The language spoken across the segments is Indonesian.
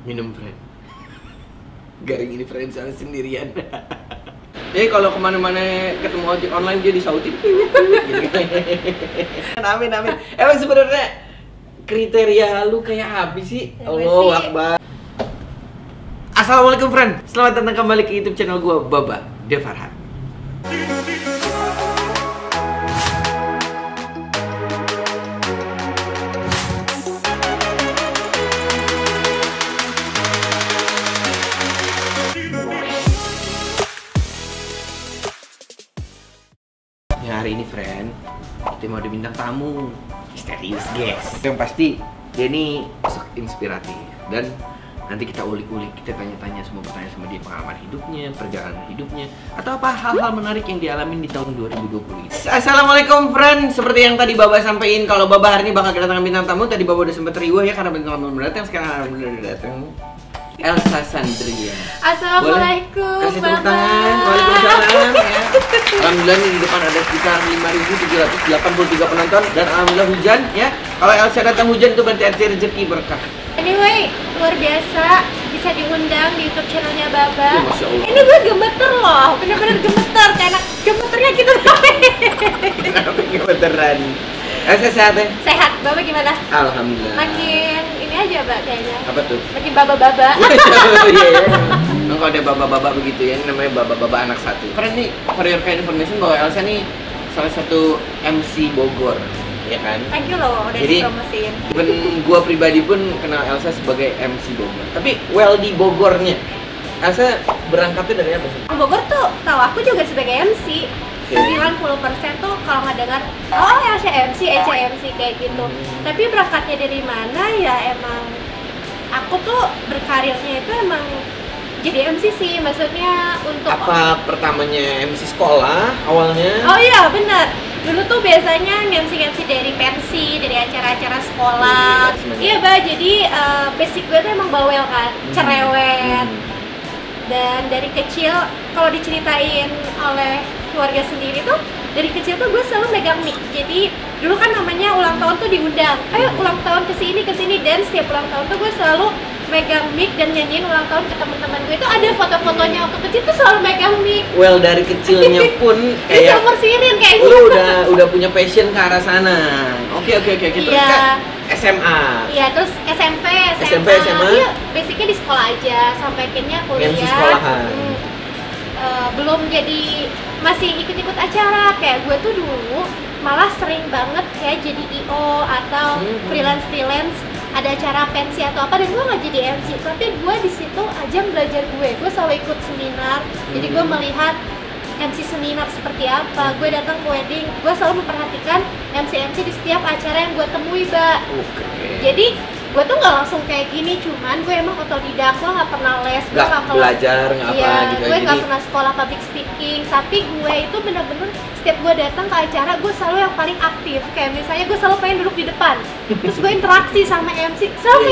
Minum friend. Garing ini friend soalnya sendirian. Jadi kalau kemana-mana ketemu ojek online dia disautin. Gitu. Amin amin. Emang sebenarnya kriteria lu kayak habis sih. Allahu Akbar. Assalamualaikum friend. Selamat datang kembali ke YouTube channel gua Baba De Farhan. Hari ini friend, kita mau ada bintang tamu misterius guys. Yang pasti dia ini inspiratif dan nanti kita ulik-ulik, kita tanya-tanya semua pertanyaan sama dia, pengalaman hidupnya, perjalanan hidupnya, atau apa hal-hal menarik yang dialami di tahun 2020 ini. Assalamualaikum friend, seperti yang tadi Baba sampaikan, kalau Baba hari ini bakal kedatangan bintang tamu. Tadi Baba udah sempat riuh ya karena bintang tamu datang, sekarang udah datang. Elsa Sandria. Assalamualaikum. Kasih tepuk tangan. Waalaikumsalam ya. Alhamdulillah di depan ada sekitar 5.783 penonton dan alhamdulillah hujan ya. Kalau Elsa datang hujan itu berarti arti rezeki berkah. Anyway, luar biasa bisa diundang di YouTube channelnya Baba. Masya Allah. Ini gue gemeter loh, bener-bener gemeter kayak anak gemeternya gitu. Kenapa gemeteran? Elsa sehat ya? Sehat, Baba gimana? Alhamdulillah. Makin ini aja Mbak kayaknya. Apa tuh? Makin Baba-Baba. Iya ya. Kalau ada baba-baba begitu ya, ini namanya baba-baba anak satu. Karena nih, for your kind information bahwa Elsa nih salah satu MC Bogor, ya kan? Thank you loh udah Jadi, dipromosiin. even gua pribadi pun kenal Elsa sebagai MC Bogor. Tapi well di Bogornya, Elsa berangkatnya dari apa sih? Bogor tuh tahu aku juga sebagai MC. 90% tuh kalau nggak dengar oh ya MC kayak gitu. Tapi berangkatnya dari mana ya emang aku tuh berkarirnya itu emang jadi MC sih, maksudnya untuk Apa pertamanya MC sekolah awalnya? Oh iya benar. Dulu tuh biasanya MC dari pensi, dari acara-acara sekolah. Iya Bah, jadi basic gue tuh emang bawel kan, cerewet. Dan dari kecil kalau diceritain oleh keluarga sendiri tuh dari kecil tuh gue selalu megang mic. Jadi dulu kan namanya ulang tahun tuh diundang, ayo ulang tahun kesini dan setiap ulang tahun tuh gue selalu megang mic dan nyanyiin ulang tahun ke teman-teman gue. Itu ada foto-fotonya waktu kecil tuh selalu megang mic. Well dari kecilnya pun kayak umur-sirin kayak lu gitu. udah punya passion ke arah sana. Oke. Terus Iya. SMA. Iya, terus SMP, SMA. Iya, basicnya di sekolah aja sampai akhirnya kuliah. MC sekolahan. Belum jadi masih ikut-ikut acara. Kayak gue tuh dulu malah sering banget kayak jadi IO atau freelance ada acara pensi atau apa dan gue nggak jadi MC, tapi gue di situ ajang belajar gue selalu ikut seminar. Jadi gue melihat MC seminar seperti apa, gue datang ke wedding, gue selalu memperhatikan MC di setiap acara yang gue temui, Mbak. Jadi gue tuh nggak langsung kayak gini, cuman gue emang otodidak, gue nggak pernah les, gue nggak belajar, nggak apa gitu. Gue nggak pernah sekolah public speaking, tapi gue itu bener-bener setiap gue datang ke acara, gue selalu yang paling aktif. Kayak misalnya gue selalu pengen duduk di depan, terus gue interaksi sama MC, selalu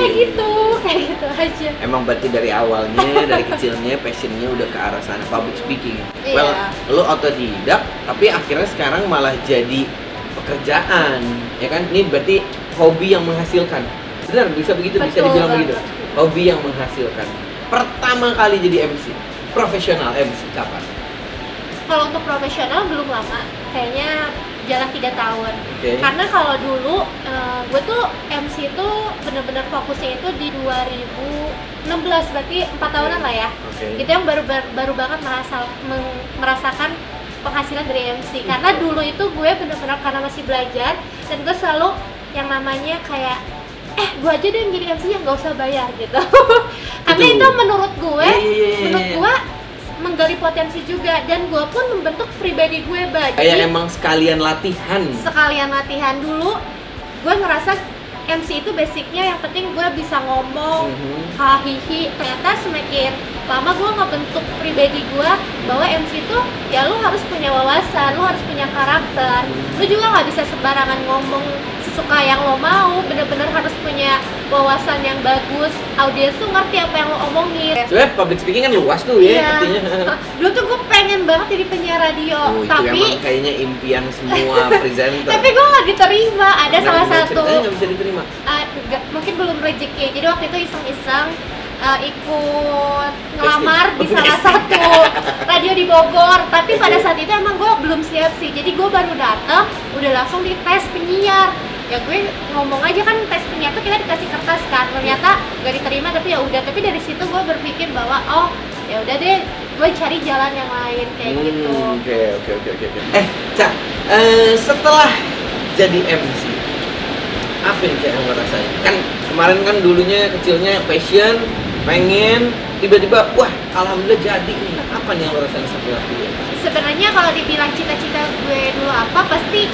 kayak gitu aja. Emang berarti dari awalnya, dari kecilnya passionnya udah ke arah sana public speaking. Iya. Well, lu otodidak, tapi akhirnya sekarang malah jadi pekerjaan, ya kan? Ini berarti hobi yang menghasilkan. Benar, bisa begitu, bisa dibilang begitu. Hobi yang menghasilkan. Pertama kali jadi MC, profesional MC kapan? Kalau untuk profesional belum lama, kayaknya jalan 3 tahun. Karena kalau dulu gue tuh MC tuh bener-bener fokusnya itu di 2016, berarti 4 tahunan lah ya. Itu yang baru banget merasakan penghasilan dari MC. Karena dulu itu gue bener-bener karena masih belajar dan gue selalu yang namanya kayak gue aja deh yang jadi MC yang gak usah bayar gitu. Karena itu menurut gue menggali potensi juga dan gue pun membentuk pribadi gue kayak emang sekalian latihan dulu. Gue ngerasa MC itu basicnya yang penting gue bisa ngomong hahihi. Ternyata semakin lama gue ngebentuk pribadi gue bahwa MC itu ya lu harus punya wawasan, lu harus punya karakter, lu juga nggak bisa sembarangan ngomong sesuka yang lo mau, bener-bener harus punya wawasan yang bagus, audiens tuh ngerti apa yang lo omongin. Sebenernya public speaking kan luas tuh ya artinya. Dulu tuh gue pengen banget jadi penyiar radio, tapi itu emang kayaknya impian semua presenter. Tapi gue nggak diterima, ada salah satu nggak bisa diterima. Mungkin belum rezeki, jadi waktu itu iseng-iseng ikut ngelamar di salah satu radio di Bogor, tapi pada saat itu emang gue belum siap sih, jadi gue baru datang udah langsung dites penyiar. Ya gue ngomong aja kan, tes penyiar tuh kita dikasih kertas kan, ternyata gak diterima, tapi ya udah. Tapi dari situ gue berpikir bahwa oh ya udah deh, gue cari jalan yang lain kayak gitu. Oke. Cak, setelah jadi MC, apa yang Cak yang lo rasain? Kan kemarin kan dulunya kecilnya passion, pengen, tiba-tiba wah alhamdulillah jadi nih. Apa nih yang lo rasain setelah itu? Sebenarnya kalau dibilang cita-cita gue dulu apa, pasti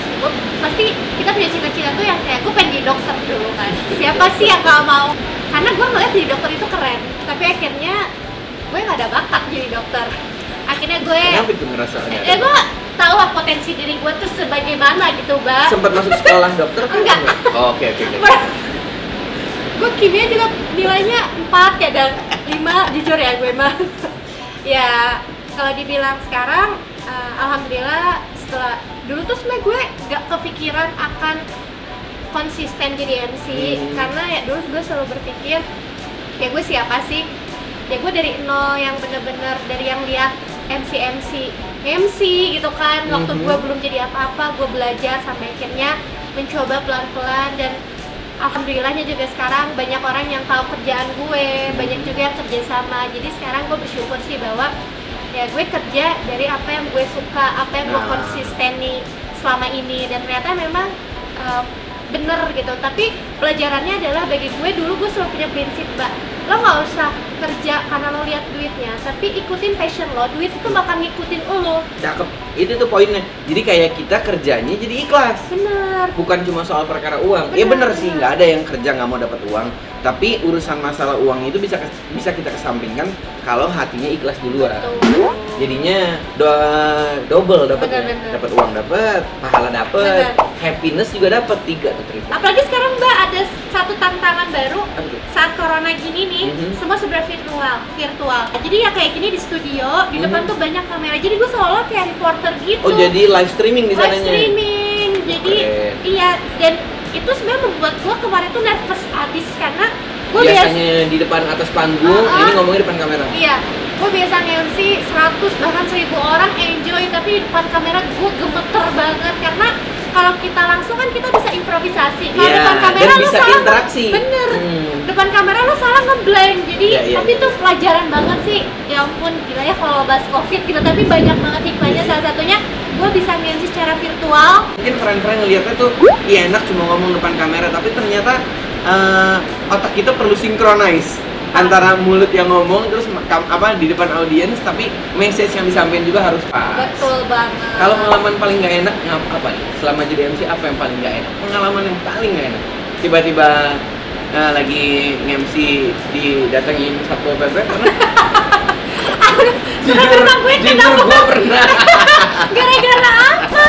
kita punya cita-cita tuh yang kayak gue pengen jadi dokter dulu kan. Siapa sih yang gak mau? Karena gue ngeliat jadi dokter itu keren, tapi akhirnya gue gak ada bakat jadi dokter. Akhirnya gue Kenapa itu ngerasainnya? ya gue tahu lah potensi diri gue tuh sebagaimana gitu, Mbak. Sempat masuk sekolah dokter kan? Enggak. Oh, oke. Gue kimia juga nilainya 4 ya, dan 5 jujur ya gue mah. Ya kalau dibilang sekarang alhamdulillah, setelah dulu tuh sebenarnya gue gak kepikiran akan konsisten jadi MC. Karena ya dulu gue selalu berpikir ya gue siapa sih, ya gue dari nol, yang bener-bener dari yang lihat MC gitu kan. Waktu gue belum jadi apa-apa, gue belajar sampai akhirnya mencoba pelan-pelan, dan alhamdulillahnya juga sekarang banyak orang yang tahu kerjaan gue, banyak juga yang kerja sama. Jadi sekarang gue bersyukur sih bahwa ya gue kerja dari apa yang gue suka, apa yang gue konsisteni selama ini, dan ternyata memang bener gitu. Tapi pelajarannya adalah bagi gue, dulu gue selalu punya prinsip, Mbak, lo nggak usah kerja karena lo lihat duitnya, tapi ikutin passion lo, duit itu bakal ngikutin lo. Cakep, itu tuh poinnya. Jadi kayak kita kerjanya jadi ikhlas. Bener. Bukan cuma soal perkara uang. Ya bener sih, nggak ada yang kerja nggak mau dapat uang. Tapi urusan masalah uang itu bisa kita kesampingkan kalau hatinya ikhlas duluan. Betul. Jadinya double dapatnya. Dapat uang, dapat pahala, dapat happiness juga, dapat 3 atau triple. Apalagi sekarang, Mbak, ada satu tantangan baru saat corona gini nih, semua sudah virtual. Jadi ya kayak gini di studio, di depan tuh banyak kamera. Jadi gue seolah kayak reporter gitu. Oh, jadi live streaming di sananya. Live streaming. Jadi iya, dan itu sebenarnya membuat gue kemarin tuh nervous abis, karena gue biasanya di depan atas panggung, ini ngomongnya depan kamera. Iya, gue biasa nge-MC 100 bahkan 1000 orang enjoy, tapi di depan kamera gue gemeter banget, karena kalau kita langsung kan kita bisa improvisasi. Kalau depan kamera dan lo bisa salah, interaksi. Bener. Depan kamera lo salah ngeblank. Jadi tapi itu pelajaran banget sih. Ya ampun, gila ya kalau bahas COVID gitu, tapi banyak banget hikmahnya. Salah satunya gue bisa nge-MC secara virtual. Mungkin keren-keren ngeliatnya tuh, iya enak cuma ngomong depan kamera, tapi ternyata otak kita perlu sinkronize antara mulut yang ngomong terus di depan audiens, tapi message yang disampaikan juga harus pas. Betul banget. Kalau pengalaman paling nggak enak apa nih? Selama jadi MC apa yang paling nggak enak? Pengalaman yang paling nggak enak? Tiba-tiba lagi nge-MC didatengin Satpol PP pernah? jujur gue pernah. Gara-gara apa?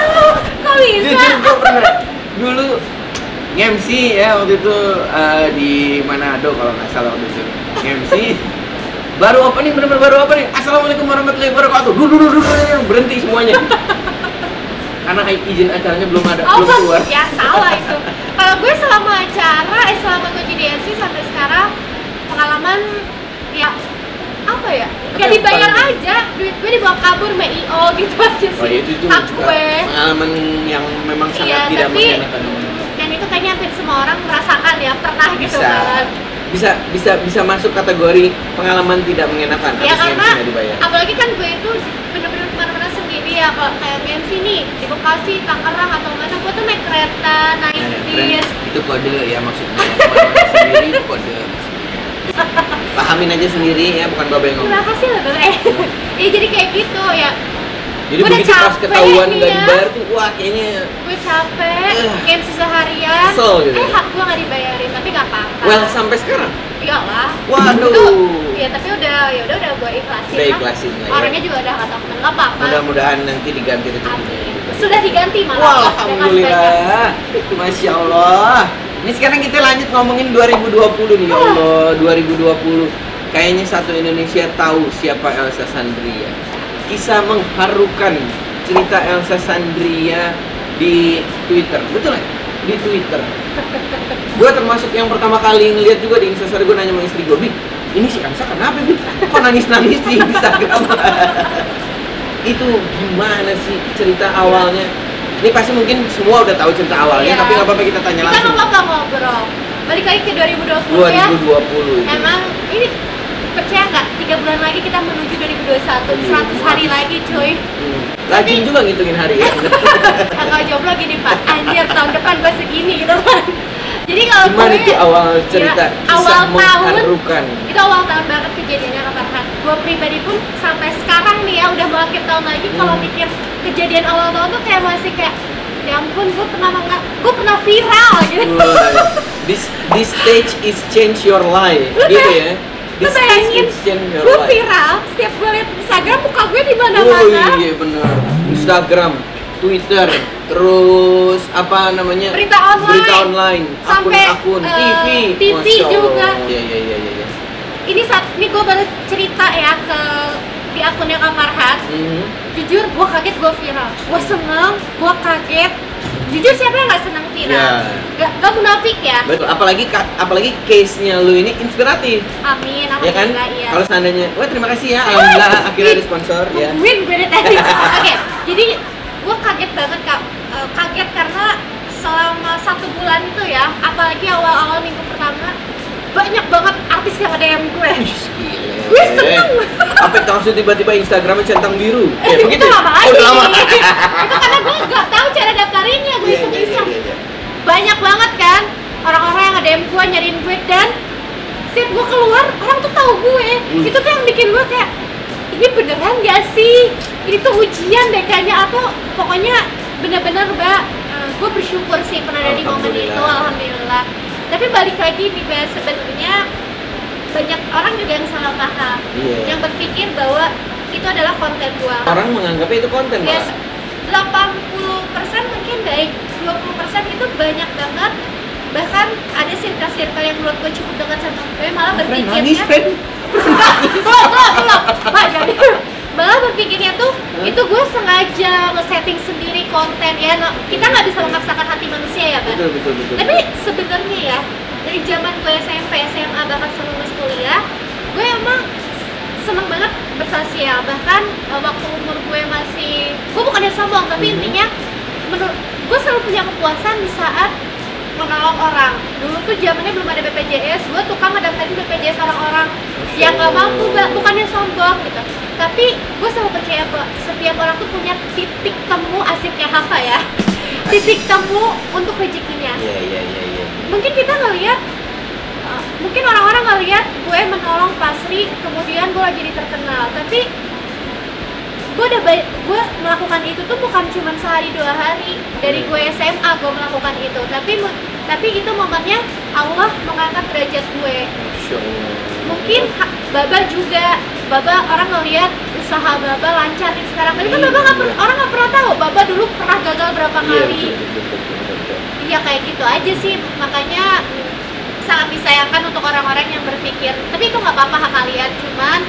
Kok bisa? Jujur gue pernah. Dulu nge-MC ya waktu itu di Manado kalau nggak salah waktu itu. MC baru opening, bener-bener baru opening. Assalamualaikum warahmatullahi wabarakatuh. Berhenti semuanya. Karena izin acaranya belum ada, belum keluar. Ya salah itu. Kalau gue selama acara, selama gue jadi MC sampai sekarang, pengalaman ya apa ya? Gak dibayar aja, duit gue dibawa kabur sama IO gitu aja sih. Oh, itu hak juga gue. pengalaman yang memang sangat tidak mengenakan. Dan itu kayaknya hampir semua orang merasakan ya, pernah gitu kan. Bisa masuk kategori pengalaman tidak mengenakan. Ya karena dibayar. apalagi kan gue itu bener-bener kemana-mana sendiri ya. Kalau kayak MC nih di Bekasi, Tangerang atau mana, gue tuh naik kereta, naik bis. Itu kode ya maksudnya. Kemana-mana sendiri itu kode. Pahamin aja sendiri ya, bukan babe ngomong. Terima kasih loh, ya jadi kayak gitu ya. Jadi begitu pas ketahuan nggak dibayar tuh, wah kayaknya gue capek, game seharian, kesel gitu. hak gue nggak dibayarin, tapi nggak apa-apa. Well, sampai sekarang? Iyalah. Waduh. Iya, tapi udah gue ikhlasin. Udah ikhlasin lah. Orangnya juga udah nggak tahu nggak apa-apa. Mudah-mudahan nanti diganti rezeki. Sudah diganti malah. Wah, alhamdulillah. Masya Allah. Ini sekarang kita lanjut ngomongin 2020 nih, ya Allah, 2020. Kayaknya satu Indonesia tahu siapa Elsa Sandria. Kisah mengharukan cerita Elsa Sandria di Twitter, betul ya? Di Twitter. Gue termasuk yang pertama kali ngeliat juga di Instastory. Gue nanya sama istri gue, ini si Elsa kenapa Bin? Kok nangis-nangis di Instagram? Itu gimana sih cerita awalnya? Ini pasti mungkin semua udah tahu cerita awalnya, Iya. tapi nggak apa-apa kita tanya Kita langsung. nggak apa-apa ngobrol. Balik lagi ke 2020 ya. 2020 itu. Emang ini percaya nggak? 3 bulan lagi kita menuju 2021, 100 hari lagi cuy. Rajin juga ngitungin hari ya. Tanggal jomblo gini Pak, anjir tahun depan gue segini gitu kan. Jadi kalau Gimana gue- itu awal cerita ya, kisah awal tahun mengharukan? itu awal tahun banget kejadiannya Kak Farhan. Gue pribadi pun sampai sekarang nih ya udah mau akhir tahun lagi kalau mikir kejadian awal tahun tuh kayak masih kayak ya ampun gue pernah viral gitu. Wah, this stage is change your life, Lu gitu kayak- ya. Lu This bayangin stage is change your gue life. viral setiap gue liat Instagram muka gue di Oh mana-mana. iya benar. Instagram, Twitter, terus apa namanya? Berita online. Sampai, akun-akun, TV TV Masya Allah. juga. Iya. Ini gue baru cerita ya di akunnya Kak Farhan. Jujur gue kaget gue viral. Gue seneng, gue kaget. Jujur siapa yang nggak seneng viral? Ya. Gak munafik ya. Betul, apalagi case-nya lu ini inspiratif. Amin, Ya kan? alhamdulillah iya. Kalau seandainya, wah terima kasih ya, alhamdulillah akhirnya ada sponsor ya. Win gue dari tadi. Oke, jadi gue kaget banget Kak. Kaget karena selama 1 bulan itu ya, apalagi awal-awal minggu pertama, banyak banget artis yang DM gue. Gile. Gue seneng. Apa yang langsung tiba-tiba Instagramnya centang biru? Itu lama lagi. Oh, udah lama. Itu karena gue nggak tahu cara daftarinnya, gue Iya, iseng-iseng. iya. Banyak banget kan orang-orang yang nge-DM gue, nyariin gue, dan setiap gue keluar orang tuh tahu gue. Itu tuh yang bikin gue kayak ini beneran gak sih? Ini tuh ujian deh kayaknya, atau pokoknya bener-bener Mbak, gue bersyukur sih pernah ada di momen itu, alhamdulillah. Tapi balik lagi nih Mbak, sebenarnya banyak orang juga yang salah paham, yang berpikir bahwa itu adalah konten gue. Orang menganggapnya itu konten, Yes, Pak. 80% mungkin baik, 20% itu banyak banget. Bahkan ada circle-circle yang menurut gue cukup dekat sama gue malah berpikirnya belum, Pak, jadi malah berpikirnya tuh itu gue sengaja nge-setting sendiri konten ya. Nah, kita nggak bisa memaksakan hati manusia ya, Pak. Betul. Tapi sebenarnya ya dari zaman gue SMP, SMA, bahkan selulus kuliah, gue emang seneng banget bersosial. Bahkan waktu umur gue masih, gue bukannya sombong, tapi intinya menurut gue selalu punya kepuasan di saat menolong orang. Dulu tuh zamannya belum ada BPJS, gue tukang ngedaftarin BPJS orang-orang yang nggak mampu, Mbak. Bukannya sombong gitu, tapi gue selalu percaya bahwa setiap orang tuh punya titik temu, asik kayak Hafa ya, titik temu untuk rezekinya. Iya. Mungkin kita ngelihat, mungkin orang-orang ngelihat gue menolong Pasri, kemudian gue jadi terkenal, tapi gue melakukan itu tuh bukan cuma sehari 2 hari. Dari gue SMA gue melakukan itu, tapi itu momennya Allah mengangkat derajat gue. Masya Allah. Mungkin Baba juga, Baba orang ngelihat usaha Baba lancar nih sekarang, tapi kan Baba orang nggak pernah tahu Baba dulu pernah gagal berapa kali. Betul. Iya kayak gitu aja sih, makanya sangat disayangkan untuk orang-orang yang berpikir, tapi itu nggak apa-apa hak kalian, cuman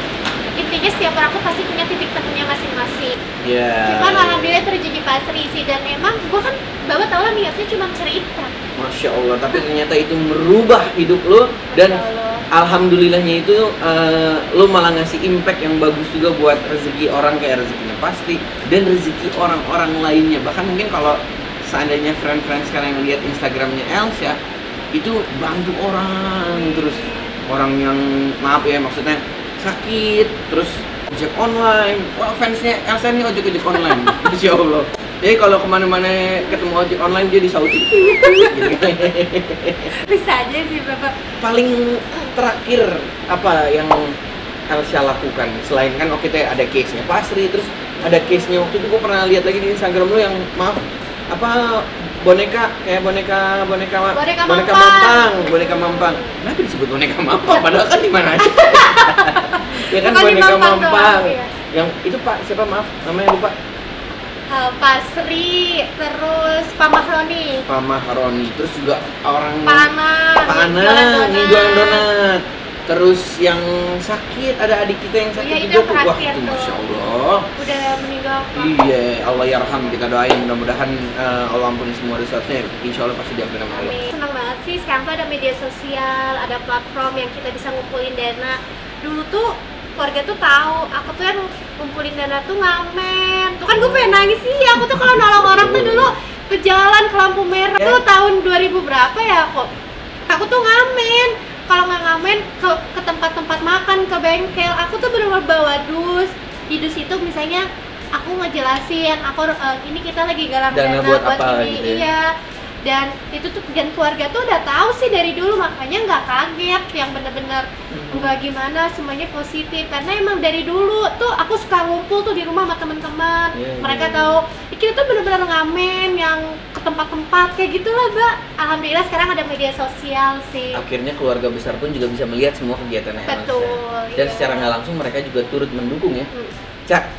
intinya setiap orang tuh pasti punya titik temunya masing-masing. Iya. Cuman alhamdulillah itu rezeki Pasri sih, dan emang gue kan Baba tau lah niatnya cuma cerita. Masya Allah, tapi ternyata itu merubah hidup lo dan Masya Allah. alhamdulillahnya itu lo malah ngasih impact yang bagus juga buat rezeki orang kayak rezekinya Pasti dan rezeki orang-orang lainnya. Bahkan mungkin kalau seandainya friend-friend sekarang yang lihat Instagramnya Elsa, itu bantu orang terus, orang yang maaf ya maksudnya sakit terus ojek online. Wah, fansnya Elsa nih ojek online. Insya Allah. Jadi kalau kemana-mana ketemu ojek online dia disautin. Bisa aja sih Bapak. Paling terakhir apa yang Elsa lakukan selain kan oke teh ada case-nya Pasri, terus ada case-nya waktu itu gue pernah lihat lagi di Instagram lo yang maaf apa boneka kayak boneka mampang. Kenapa disebut boneka mampang? Padahal kan di mana aja. Ya kan Bukan di boneka Mampang mampang. doang, iya. Yang itu Pak siapa maaf namanya lupa. Pasri, terus Pak Mahroni, Pak Mahroni, terus juga orang Pana, nih jualan donat. Terus yang sakit, ada adik kita yang sakit Iya, itu juga. yang Wah, terakhir itu tuh. Masya Allah. udah meninggal. Iya, Allah yarham, kita doain mudah-mudahan Allah ampuni semua dosanya. Insya Allah pasti diampuni sama Allah. Amin. Senang banget sih sekarang tuh ada media sosial, ada platform yang kita bisa ngumpulin dana. Dulu tuh keluarga tuh tahu aku tuh yang ngumpulin dana tuh ngamen. Tuh kan gue pengen nangis sih, aku tuh kalau nolong orang tuh dulu ke jalan ke lampu merah tuh tahun 2000 berapa ya kok. Aku tuh ngamen. Kalau nggak ngamen ke tempat-tempat makan, ke bengkel, aku tuh bener-bener bawa dus. Di dus itu misalnya aku ngejelasin, ini kita lagi galang dana buat apa, ini, gitu ya? iya. Dan itu tuh dan keluarga tuh udah tahu sih dari dulu, makanya nggak kaget yang bener-bener nggak gimana, semuanya positif karena emang dari dulu tuh aku suka ngumpul tuh di rumah sama teman-teman. Mereka tahu kita tuh bener-bener ngamen yang ke tempat-tempat kayak gitulah, Mbak. Alhamdulillah sekarang ada media sosial sih. Akhirnya keluarga besar pun juga bisa melihat semua kegiatannya. Betul. Dan iya. secara nggak langsung mereka juga turut mendukung ya. Cak,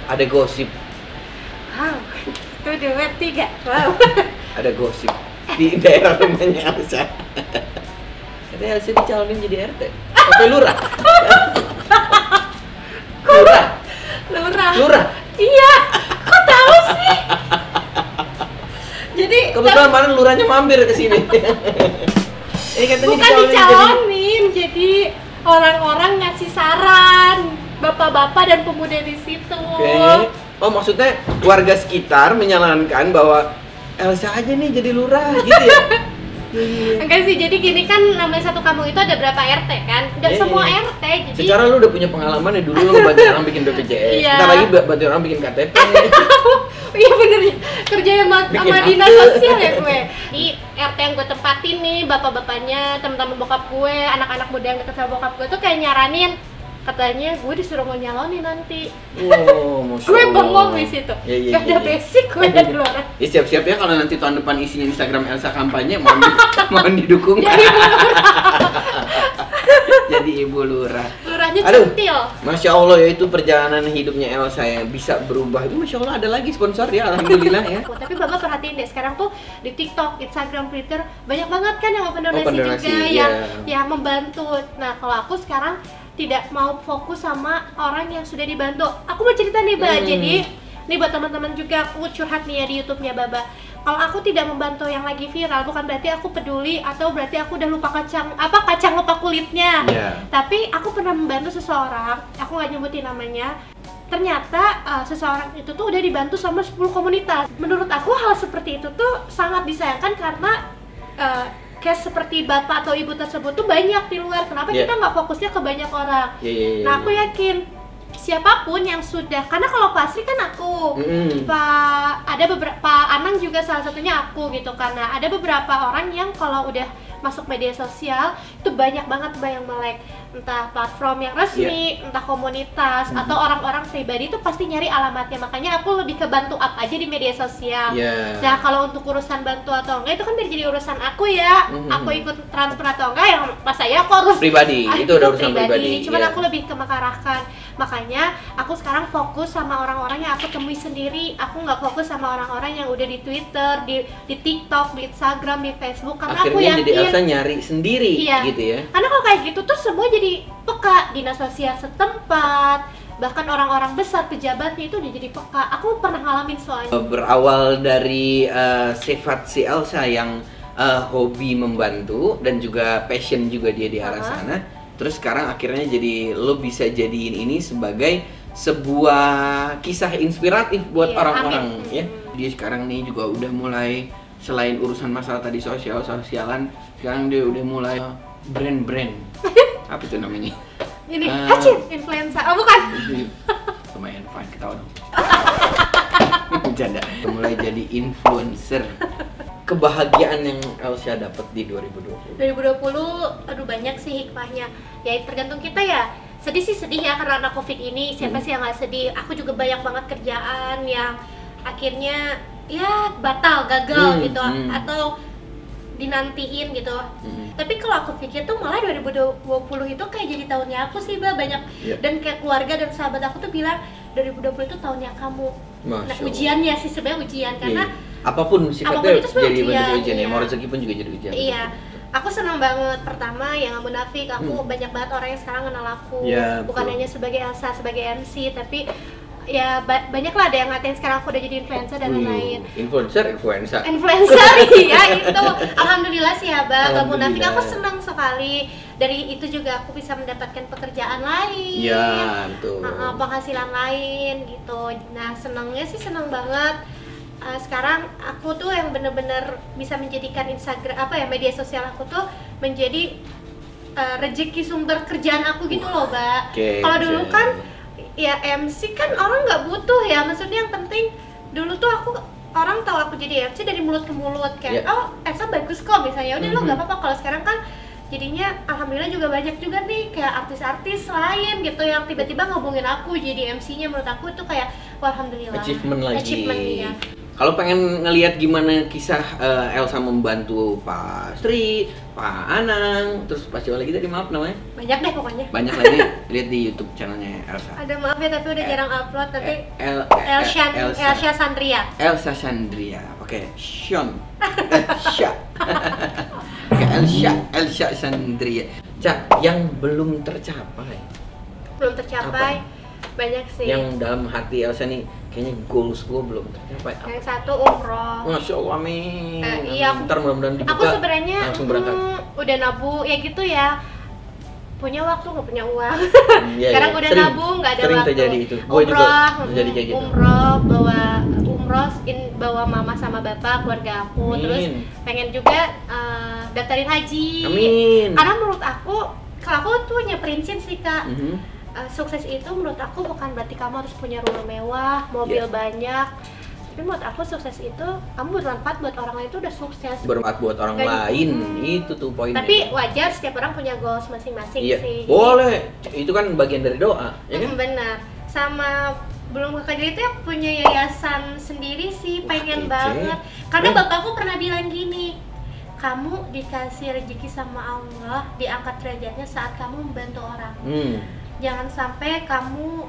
ada gosip. Wow, itu duet 3. Wow. Ada gosip di daerah rumahnya Elsa. Katanya Elsa dicalonin jadi RT atau lurah. Lurah. Iya. Kok tahu sih? Jadi kebetulan kemarin lurahnya mampir ke sini. Ini katanya bukan dicalonin, jadi orang-orang ngasih saran, bapak-bapak dan pemuda di situ. Oke. Oh, maksudnya warga sekitar menyarankan bahwa Elsa aja nih jadi lurah gitu ya? Enggak sih, jadi gini kan namanya satu kampung itu ada berapa RT kan? Nggak semua RT, jadi secara lu udah punya pengalaman ya, dulu lu bantu orang bikin BPJS, Iya. ntar lagi bantu orang bikin KTP. Iya bener ya, kerja sama dinas sosial ya gue. Di RT yang gue tempatin nih, bapak-bapaknya, teman-teman bokap gue, anak-anak muda yang deket sama bokap gue tuh kayak nyaranin, katanya gue disuruh mau nyalonin nanti. Oh, Masya Gue Allah. bengong di situ. Gak ada basic gue dari luar. Ya siap-siap ya kalau nanti tahun depan isinya Instagram Elsa kampanye, mohon didukung. Jadi ibu lurah. Lurahnya Aduh, centil. Masya Allah ya, itu perjalanan hidupnya Elsa yang bisa berubah. Ini Masya Allah ada lagi sponsor ya, alhamdulillah ya. Tapi Bapak perhatiin deh, sekarang tuh di TikTok, Instagram, Twitter banyak banget kan yang open donasi, Open donasi, juga iya. yang membantu. Nah kalau aku sekarang tidak mau fokus sama orang yang sudah dibantu. Aku mau cerita nih, Mbak. Jadi nih buat teman-teman juga, aku curhat nih ya di YouTube-nya Baba. Kalau aku tidak membantu yang lagi viral, bukan berarti aku peduli atau berarti aku udah lupa kacang lupa kulitnya. Tapi aku pernah membantu seseorang, aku nggak nyebutin namanya. Ternyata seseorang itu tuh udah dibantu sama 10 komunitas. Menurut aku hal seperti itu tuh sangat disayangkan karena case seperti bapak atau ibu tersebut tuh banyak di luar. Kenapa kita nggak fokusnya ke banyak orang? Nah aku yakin siapapun yang sudah, karena kalau Pak Asri kan aku, ada beberapa Anang juga salah satunya aku gitu, karena ada beberapa orang yang kalau udah masuk media sosial itu banyak banget yang melek, entah platform yang resmi, entah komunitas atau orang-orang pribadi itu pasti nyari alamatnya. Makanya aku lebih ke bantu up aja di media sosial. Nah kalau untuk urusan bantu atau enggak itu kan biar jadi urusan aku ya. Aku ikut transfer atau enggak yang pas saya aku harus pribadi, itu udah urusan pribadi. Cuman aku lebih ke mengarahkan. Makanya aku sekarang fokus sama orang-orang yang aku temui sendiri. Aku nggak fokus sama orang-orang yang udah di Twitter, di TikTok, di Instagram, di Facebook. Karena akhirnya aku yakin jadi Elsa nyari sendiri gitu ya. Karena kalau kayak gitu tuh semua jadi peka, dinas sosial setempat, bahkan orang-orang besar pejabatnya itu udah jadi peka. Aku pernah ngalamin soalnya. Berawal dari sifat si Elsa yang hobi membantu dan juga passion juga dia di arah sana. Terus sekarang akhirnya jadi lo bisa jadiin ini sebagai sebuah kisah inspiratif buat orang-orang ya. Dia sekarang nih juga udah mulai, selain urusan masalah tadi sosialan, sekarang dia udah mulai brand. Apa itu namanya? Ini hacin influencer. Oh bukan. Lumayan fun, ketawa dong. Bercanda. Mulai jadi influencer. Kebahagiaan yang Elsa dapat di 2020. 2020 aduh banyak sih hikmahnya. Ya tergantung kita ya. Sedih sih sedih ya karena Covid ini. Siapa sih yang nggak sedih? Aku juga banyak banget kerjaan yang akhirnya ya batal, gagal gitu atau dinantiin gitu. Tapi kalau aku pikir tuh malah 2020 itu kayak jadi tahunnya aku sih, banyak dan kayak keluarga dan sahabat aku tuh bilang 2020 itu tahunnya kamu. Nah, ujiannya sih sebenarnya ujian karena apapun sifatnya itu jadi bentuk ujian, ujian ya. Mau rezeki pun juga jadi ujian. Iya. Aku senang banget, pertama yang nggak munafik, aku banyak banget orang yang sekarang kenal aku bukan hanya sebagai Elsa, sebagai MC, tapi ya banyak lah ada yang ngatain sekarang aku udah jadi influencer dan lain-lain. Influencer Ya itu alhamdulillah sih ya Bang, gak munafik, aku senang sekali dari itu juga aku bisa mendapatkan pekerjaan lain. Iya, betul. Penghasilan lain gitu. Nah senangnya sih senang banget. Sekarang aku tuh yang bener-bener bisa menjadikan Instagram media sosial aku tuh menjadi rezeki sumber kerjaan aku gitu loh Mbak. Kalau dulu kan ya MC kan orang nggak butuh ya, maksudnya yang penting dulu tuh orang tahu aku jadi MC dari mulut ke mulut kayak oh Elsa bagus kok misalnya, udah lo nggak apa-apa. Kalau sekarang kan jadinya alhamdulillah juga banyak juga nih kayak artis-artis lain gitu yang tiba-tiba ngobongin aku jadi MC-nya. Menurut aku itu kayak wah alhamdulillah achievement ya. Kalau pengen ngelihat gimana kisah Elsa membantu Pak Sri, Pak Anang, terus Pak siapa lagi tadi maaf namanya? Banyak deh pokoknya. Banyak lagi, lihat di YouTube channelnya Elsa. Ada maaf ya tapi udah jarang upload nanti. Elsa Sandria. Elsa Sandria, pakai Sean. Elsa Sandria. Cak, yang belum tercapai. Belum tercapai. Banyak sih. Yang dalam hati Elsa nih kayaknya goals gue belum tercapai. Yang satu umroh. Masya Allah, amin. Iya. Ntar mudah-mudahan dibuka. Aku sebenarnya udah nabung ya gitu ya. Punya waktu nggak punya uang. Sekarang udah nabung nggak ada sering waktu. Terjadi itu. Jadi kayak gitu. Bawa mama sama bapak keluarga aku. Terus pengen juga daftarin haji. Amin. Karena menurut aku kalau aku tuh punya prinsip sih Kak. Sukses itu menurut aku bukan berarti kamu harus punya rumah mewah, mobil banyak. Tapi menurut aku sukses itu kamu bermanfaat buat orang lain itu udah sukses. Bermanfaat buat orang lain, itu tuh poinnya. Tapi wajar setiap orang punya goals masing-masing sih. Boleh, itu kan bagian dari doa, ya kan? Benar. Sama belum kerja itu ya punya yayasan sendiri sih, pengen banget. Karena bapakku pernah bilang gini, kamu dikasih rezeki sama Allah, diangkat derajatnya saat kamu membantu orang. Jangan sampai kamu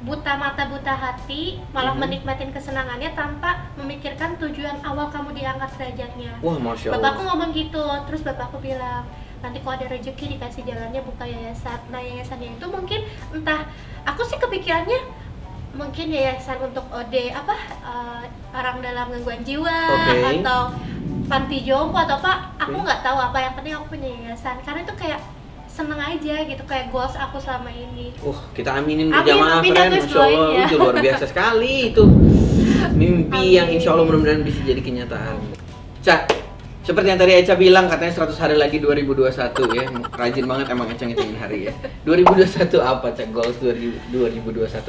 buta mata buta hati malah menikmatin kesenangannya tanpa memikirkan tujuan awal kamu diangkat derajatnya. Wah, Masya Allah. Bapakku ngomong gitu, terus bapakku bilang nanti kalau ada rezeki dikasih jalannya buka yayasan. Nah yayasannya itu mungkin entah, aku sih kepikirannya mungkin yayasan untuk OD orang dalam gangguan jiwa atau panti jompo atau apa, aku nggak tahu apa, yang penting aku punya yayasan karena itu kayak seneng aja gitu, kayak goals aku selama ini. Kita aminin berjamaah friend, Masya Allah, itu luar biasa sekali itu. Mimpi yang insya Allah mudah-mudahan bisa jadi kenyataan. Cak, seperti yang tadi Eca bilang, katanya 100 hari lagi 2021 ya. Rajin banget emang Eca ngitungin hari ya. 2021 apa Cak, goals 2021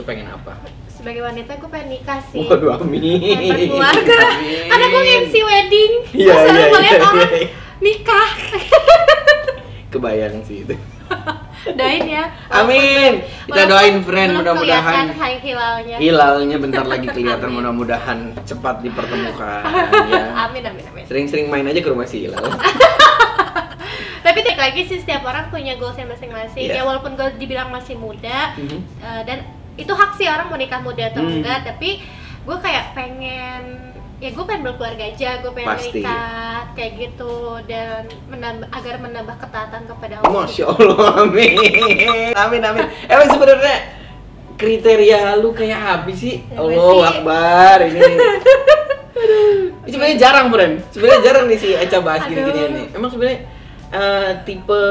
pengen apa? Sebagai wanita gue pengen nikah sih. Waduh, amin. Berkeluarga. Karena gue MC wedding. Gue selalu ngeliat orang nikah. Kebayang sih itu. Doain ya. Amin. Kita doain friend, mudah-mudahan hilalnya bentar lagi kelihatan, mudah-mudahan cepat dipertemukan ya. Amin. Sering-sering main aja ke rumah si Hilal. Tapi lagi sih setiap orang punya goalsnya masing-masing. Ya walaupun gue dibilang masih muda dan itu hak sih orang mau nikah muda atau enggak, tapi gue kayak pengen berkeluarga aja, gue pengen nikah kayak gitu dan agar menambah ketaatan kepada Allah. Masya Allah, amin. Emang sebenarnya kriteria lu kayak habis sih. Allahu Akbar ini. Sebenarnya jarang friend, nih si Eca bahas gini-gini nih. Emang sebenarnya tipe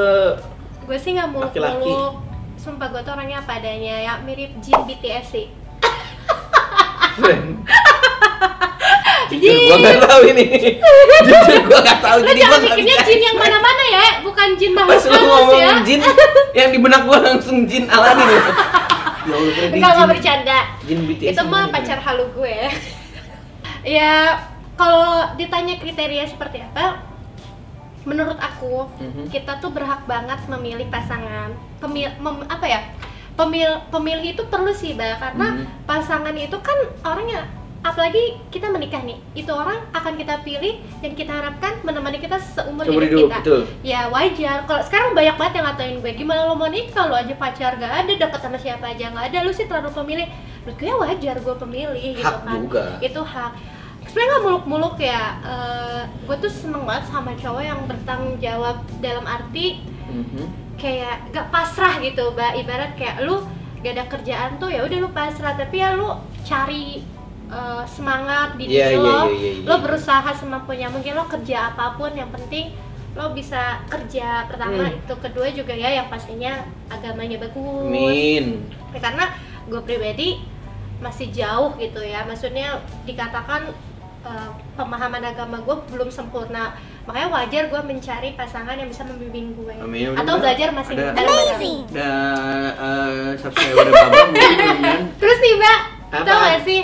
gue sih nggak muluk-muluk. Sumpah gue tuh orangnya apa adanya, ya mirip Jin BTS sih. Friend. Jujur gua nggak tahu ini. Jadi jangan mikirnya jin yang mana-mana ya, bukan jin makhluk halus ya. Pas lu ngomong jin, yang di benak gua langsung jin Aladin ya. Ya Allah, nggak bercanda. Jin BTS itu mah pacar halu gue. Ya kalau ditanya kriteria seperti apa, menurut aku kita tuh berhak banget memilih pasangan. Pemilih itu perlu sih, karena pasangan itu kan orangnya, apalagi kita menikah nih, itu orang akan kita pilih dan kita harapkan menemani kita seumur hidup kita. Betul. Ya wajar. Kalau sekarang banyak banget yang ngatain gue, gimana lo mau nikah, lo aja pacar gak ada, deket sama siapa aja gak ada, lu sih terlalu pemilih. Menurut gue wajar gue pemilih gitu hak kan. Juga. Itu hak. Sebenarnya gak muluk-muluk ya. Gue tuh seneng banget sama cowok yang bertanggung jawab dalam arti kayak gak pasrah gitu, ibarat kayak lu gak ada kerjaan tuh ya udah lu pasrah, tapi ya lu cari semangat di Iya, diri lo, iya. lo berusaha semampunya mungkin, lo kerja apapun yang penting lo bisa kerja pertama itu, kedua juga ya yang pastinya agamanya bagus. Amin. Ya, karena gue pribadi masih jauh gitu ya, maksudnya dikatakan pemahaman agama gue belum sempurna, makanya wajar gue mencari pasangan yang bisa membimbing gue. Amin. Atau belajar masih Ada subscriber Baba mungkin. Terus nih Mbak, Apa? tau gak sih,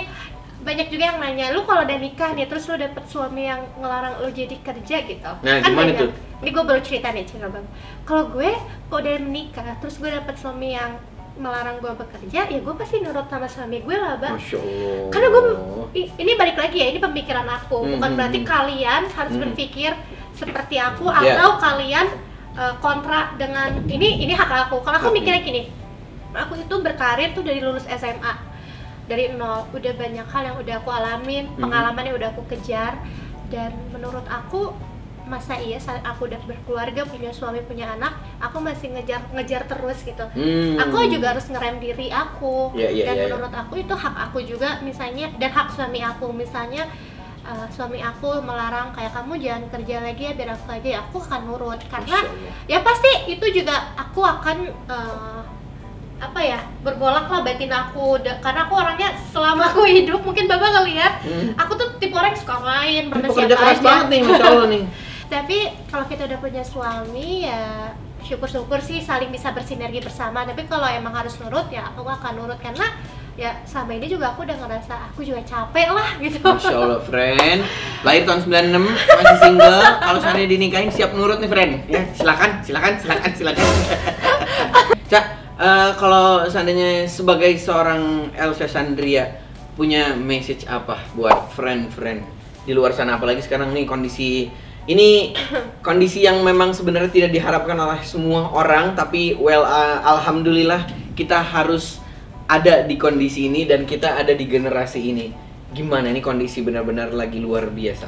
banyak juga yang nanya, lu kalau udah nikah nih terus lu dapet suami yang ngelarang lu jadi kerja gitu. Nah, Kan gimana banyak. tuh? Ini gue baru cerita Bang. Kalau gue kalau udah menikah terus gue dapet suami yang melarang gue bekerja, ya gue pasti nurut sama suami gue lah Bang. Masya Allah. Karena gue, ini balik lagi ya, ini pemikiran aku, bukan berarti kalian harus berpikir seperti aku atau kalian kontra dengan ini hak aku. Kalau aku mikirnya gini, aku itu berkarir tuh dari lulus SMA, dari nol, udah banyak hal yang udah aku alamin, pengalaman yang udah aku kejar, dan menurut aku masa iya saat aku udah berkeluarga, punya suami, punya anak, aku masih ngejar terus gitu. Aku juga harus ngerem diri aku, dan menurut aku itu hak aku juga misalnya, dan hak suami aku misalnya. Suami aku melarang kayak kamu jangan kerja lagi ya biar aku aja, ya aku akan nurut karena ya pasti itu juga aku akan apa ya, bergolak lah batin aku, karena aku orangnya selama aku hidup, mungkin Bapak ngeliat aku tuh tipe orang yang suka main, pernah siapa keras aja banget nih, Masya Allah nih. tapi kalau kita udah punya suami ya syukur-syukur sih saling bisa bersinergi bersama, tapi kalau emang harus nurut ya aku akan nurut, karena ya sama ini juga aku udah ngerasa aku juga capek lah gitu. Masya Allah, friend. Lahir tahun 96, masih single. Kalau seandainya dinikahin siap nurut nih, friend. Ya, silakan. Cak, kalau seandainya sebagai seorang Elsa Sandria punya message apa buat friend-friend di luar sana, apalagi sekarang nih kondisi yang memang sebenarnya tidak diharapkan oleh semua orang, tapi alhamdulillah kita harus ada di kondisi ini dan kita ada di generasi ini. Gimana ini kondisi benar-benar lagi luar biasa.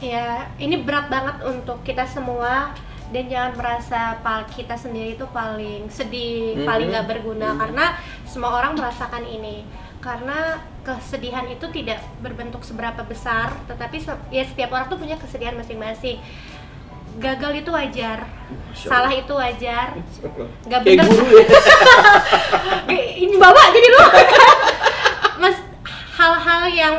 Ya, ini berat banget untuk kita semua, dan jangan merasa kita sendiri itu paling sedih, paling gak berguna, karena semua orang merasakan ini. Karena kesedihan itu tidak berbentuk seberapa besar, tetapi ya setiap orang tuh punya kesedihan masing-masing. Gagal itu wajar, salah itu wajar, nggak bener. Kayak guru ya. Ini bawa jadi lu. Mas, hal-hal yang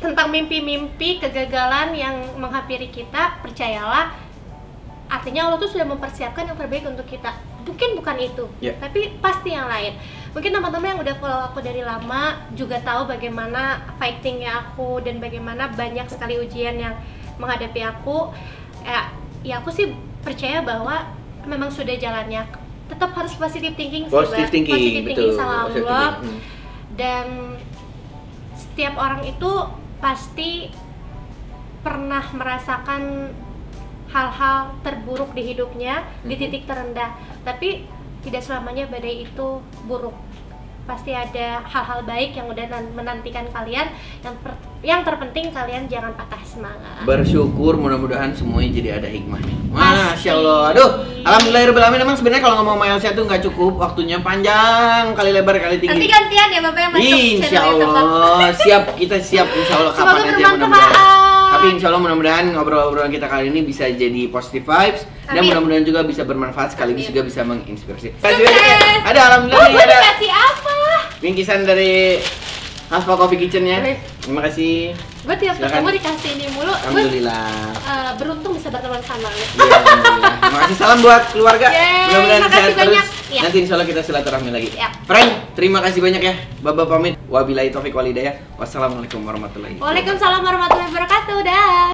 tentang mimpi-mimpi, kegagalan yang menghampiri kita, percayalah, artinya Allah tuh sudah mempersiapkan yang terbaik untuk kita. Mungkin bukan itu, tapi pasti yang lain. Mungkin teman-teman yang udah follow aku dari lama juga tahu bagaimana fightingnya aku dan bagaimana banyak sekali ujian yang menghadapi aku. Ya aku sih percaya bahwa memang sudah jalannya. Tetap harus positive thinking sih, Positive thinking sama Allah. Dan setiap orang itu pasti pernah merasakan hal-hal terburuk di hidupnya, di titik terendah. Tapi tidak selamanya badai itu buruk. Pasti ada hal-hal baik yang udah menantikan kalian. Yang terpenting kalian jangan patah semangat. Bersyukur, mudah-mudahan semuanya jadi ada hikmahnya. Masya Allah. Aduh, alhamdulillahirobbilalamin. Emang sebenarnya kalau ngomong sama Elsa tuh nggak cukup, waktunya panjang, kali lebar, kali tinggi. Nanti gantian ya Bapak yang masuk. Insya Allah, siap, kita siap Insya Allah, kapan aja mudah-mudahan. Tapi Insya Allah mudah-mudahan ngobrol-ngobrolan kita kali ini bisa jadi positive vibes. Dan mudah-mudahan juga bisa bermanfaat, sekaligus juga bisa menginspirasi. Terima kasih. Ada alhamdulillah nih, ada kasih apa? bingkisan dari Hasfa Coffee Kitchen-nya. Terima kasih. Gue tiap ketemu dikasih ini mulu. Alhamdulillah. Beruntung bisa berteman sama lu. Iya, alhamdulillah. Terima kasih, salam buat keluarga. Mudah-mudahan sehat terus. Ya. Nanti insya Allah kita silaturahmi lagi. Friend, terima kasih banyak ya. Baba pamit. Wabillahi taufiq wal hidayah. Wassalamualaikum warahmatullahi wabarakatuh. Waalaikumsalam warahmatullahi wabarakatuh. Dah.